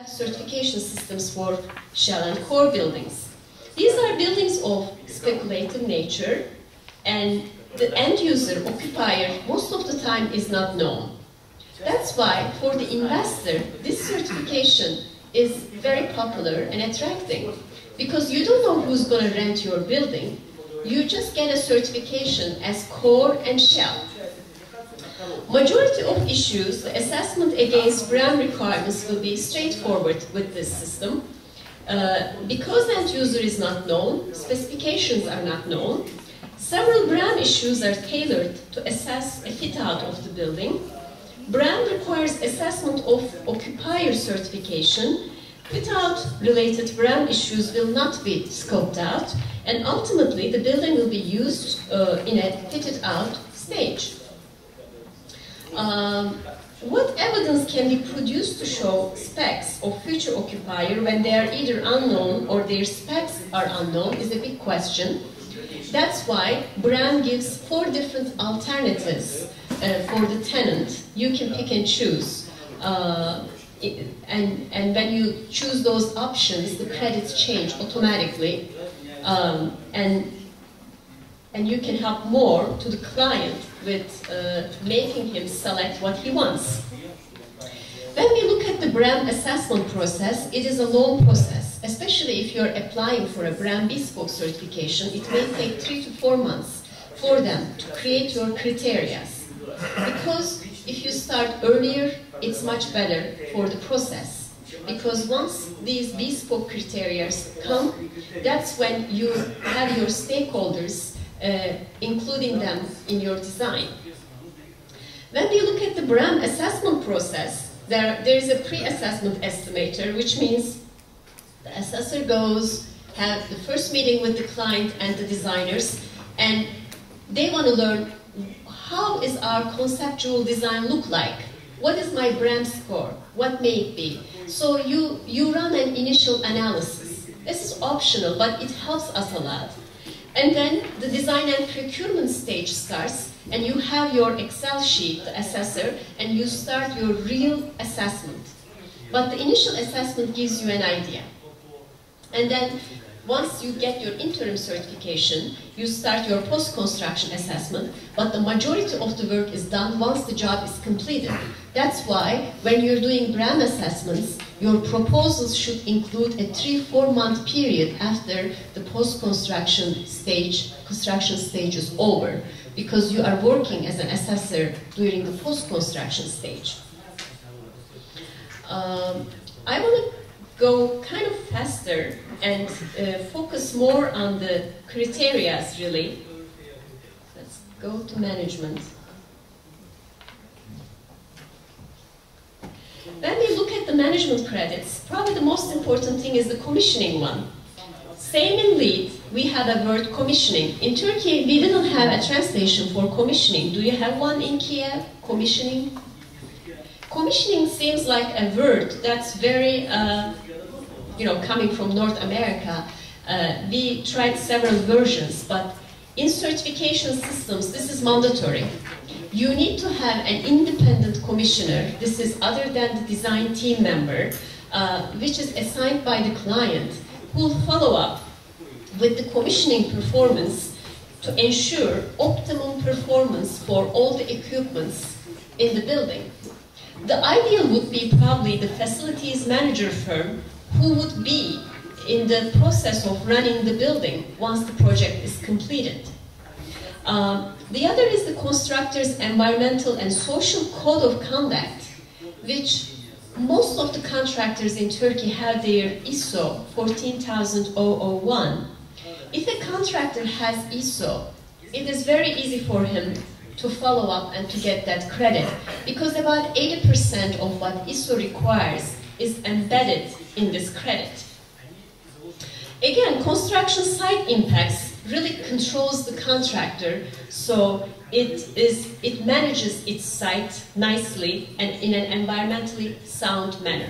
certification systems for shell and core buildings. These are buildings of speculative nature, and the end user, occupier, most of the time is not known. That's why, for the investor, this certification is very popular and attracting, because you don't know who's going to rent your building. You just get a certification as core and shell. Majority of issues, the assessment against BREEAM requirements will be straightforward with this system. Because the end user is not known, specifications are not known, several BREEAM issues are tailored to assess a fit-out of the building. BREEAM requires assessment of occupier certification. Fit-out related BREEAM issues will not be scoped out, and ultimately the building will be used in a fitted-out stage. What evidence can be produced to show specs of future occupier when they are either unknown or their specs are unknown is a big question. That's why BREEAM gives 4 different alternatives for the tenant. You can pick and choose. And when you choose those options, the credits change automatically. And you can help more to the client with making him select what he wants. When we look at the BREEAM assessment process, it is a long process, especially if you're applying for a BREEAM bespoke certification. It may take 3 to 4 months for them to create your criteria. Because if you start earlier, it's much better for the process. Because once these bespoke criteria come, that's when you have your stakeholders including them in your design. When we look at the BREEAM assessment process, there is a pre-assessment estimator, which means the assessor goes, have the first meeting with the client and the designers, and they want to learn how is our conceptual design look like? What is my BREEAM score? What may it be? So you run an initial analysis. This is optional, but it helps us a lot. And then the design and procurement stage starts, and you have your Excel sheet, the assessor, and you start your real assessment. But the initial assessment gives you an idea. And then once you get your interim certification, you start your post-construction assessment, but the majority of the work is done once the job is completed. That's why when you're doing BREEAM assessments, your proposals should include a 3-4 month period after the post-construction stage, construction stage is over, because you are working as an assessor during the post-construction stage. I want to go kind of faster and focus more on the criteria, really. Let's go to management. When we look at the management credits, probably the most important thing is the commissioning one. Same in LEED, we have a word commissioning. In Turkey, we didn't have a translation for commissioning. Do you have one in Kiev? Commissioning? Commissioning seems like a word that's very coming from North America. We tried several versions, but in certification systems, this is mandatory. You need to have an independent commissioner. This is other than the design team member, which is assigned by the client, who will follow up with the commissioning performance to ensure optimum performance for all the equipments in the building. The ideal would be probably the facilities manager firm who would be in the process of running the building once the project is completed. The other is the constructor's environmental and social code of conduct, which most of the contractors in Turkey have their ISO 14001. If a contractor has ISO, it is very easy for him to follow up and to get that credit, because about 80% of what ISO requires is embedded in this credit. Again, construction site impacts really controls the contractor, so it manages its site nicely and in an environmentally sound manner.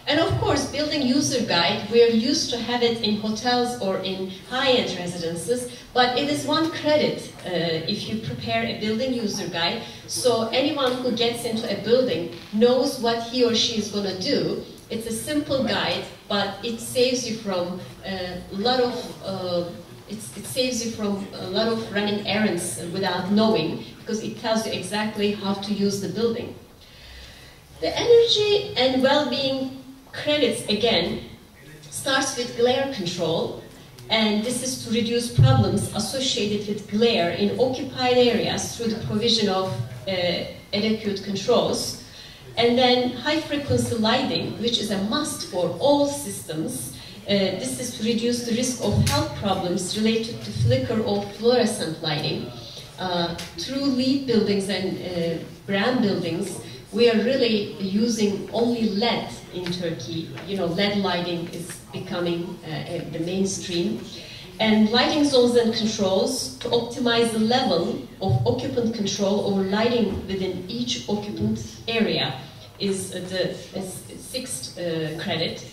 And of course, building user guide, we're used to have it in hotels or in high-end residences, but it is one credit if you prepare a building user guide, so anyone who gets into a building knows what he or she is going to do, It's a simple guide, but it saves you from a lot of it saves you from a lot of running errands without knowing, because it tells you exactly how to use the building. The energy and well-being credits, again, starts with glare control, and this is to reduce problems associated with glare in occupied areas through the provision of adequate controls. And then high-frequency lighting, which is a must for all systems. This is to reduce the risk of health problems related to flicker or fluorescent lighting. Through LEED buildings and BREEAM buildings, we are really using only LED in Turkey. You know, LED lighting is becoming the mainstream. And lighting zones and controls to optimize the level of occupant control over lighting within each occupant area is the sixth credit.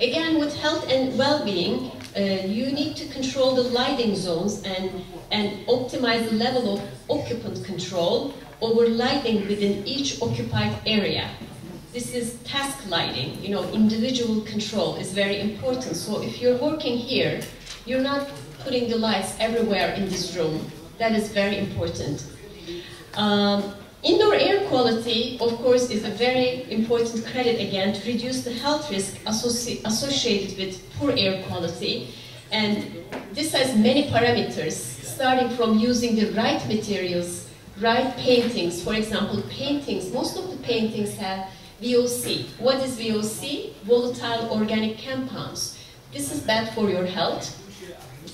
Again, with health and well-being, you need to control the lighting zones and optimize the level of occupant control over lighting within each occupied area. This is task lighting, you know, individual control is very important. So if you're working here, you're not putting the lights everywhere in this room. That is very important. Indoor air quality, of course, is a very important credit again to reduce the health risk associated with poor air quality. And this has many parameters, starting from using the right materials, right paintings. For example, paintings, most of the paintings have VOC. What is VOC? Volatile organic compounds. This is bad for your health.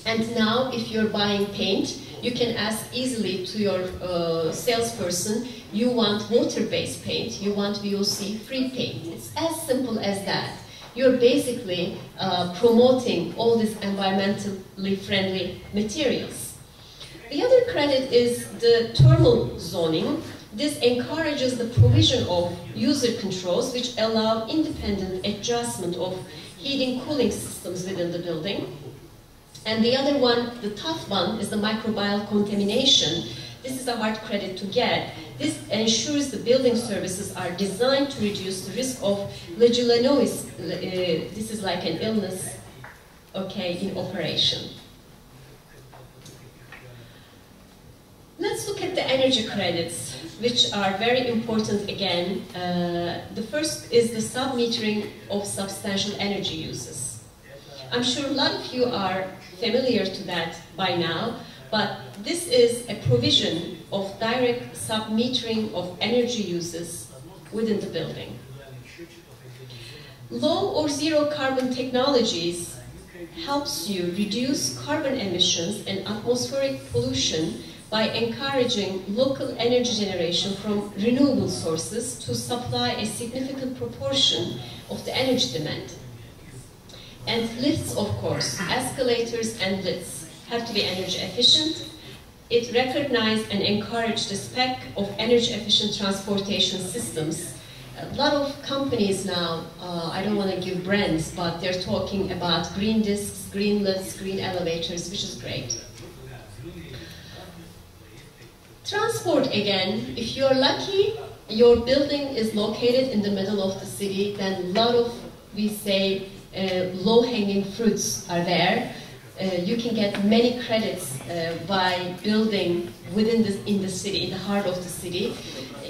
And now, if you're buying paint, you can ask easily to your salesperson, you want water-based paint, you want VOC-free paint. It's as simple as that. You're basically promoting all these environmentally friendly materials. The other credit is the thermal zoning. This encourages the provision of user controls which allow independent adjustment of heating cooling systems within the building. And the other one, the tough one, is the microbial contamination. This is a hard credit to get. This ensures the building services are designed to reduce the risk of legionellosis. This is like an illness, okay, in operation. Let's look at the energy credits, which are very important again. The first is the sub-metering of substantial energy uses. I'm sure a lot of you are familiar to that by now, but this is a provision of direct sub-metering of energy uses within the building. Low or zero carbon technologies helps you reduce carbon emissions and atmospheric pollution by encouraging local energy generation from renewable sources to supply a significant proportion of the energy demand. And lifts, of course, escalators and lifts have to be energy efficient. It recognizes and encourages the spec of energy efficient transportation systems. A lot of companies now, I don't want to give brands, but they're talking about green discs, green lifts, green elevators, which is great. Transport, again, if you're lucky, your building is located in the middle of the city, then a lot of, we say, low-hanging fruits are there. You can get many credits by building in the city, in the heart of the city.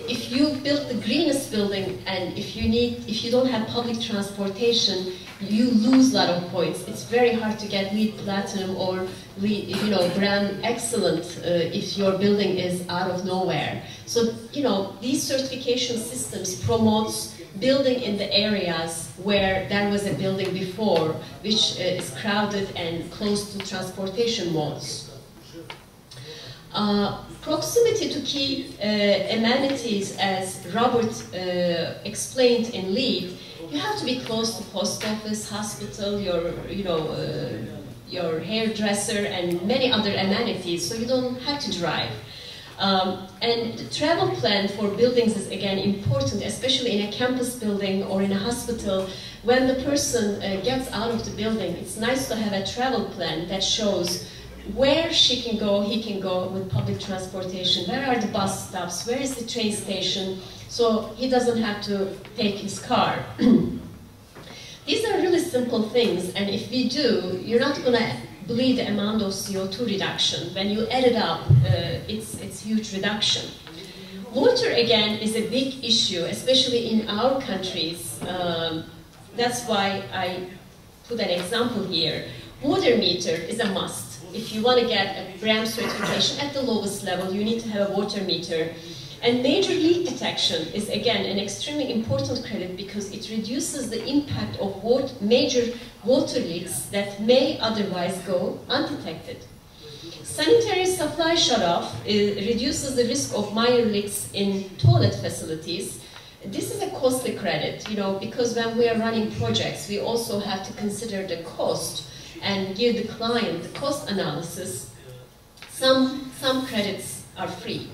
If you build the greenest building and if you don't have public transportation, you lose a lot of points. It's very hard to get LEED Platinum or BREEAM Excellent if your building is out of nowhere. So, these certification systems promotes building in the areas where there was a building before, which is crowded and close to transportation modes. Proximity to key amenities, as Robert explained in LEED, you have to be close to post office, hospital, your hairdresser, and many other amenities, so you don't have to drive. And the travel plan for buildings is again important, especially in a campus building or in a hospital. When the person gets out of the building, it's nice to have a travel plan that shows where she can go, he can go with public transportation, where are the bus stops, where is the train station, so he doesn't have to take his car. These are really simple things, and if we do, you're not going to believe the amount of CO2 reduction. When you add it up, it's huge reduction. Water, again, is a big issue, especially in our countries. That's why I put an example here. Water meter is a must. If you want to get a BREEAM certification at the lowest level, you need to have a water meter. And major leak detection is, again, an extremely important credit because it reduces the impact of major water leaks that may otherwise go undetected. Sanitary supply shutoff reduces the risk of minor leaks in toilet facilities. This is a costly credit, you know, because when we are running projects, we also have to consider the cost and give the client the cost analysis. Some credits are free.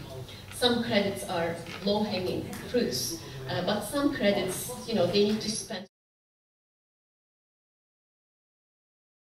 Some credits are low-hanging fruits, but some credits, you know, they need to spend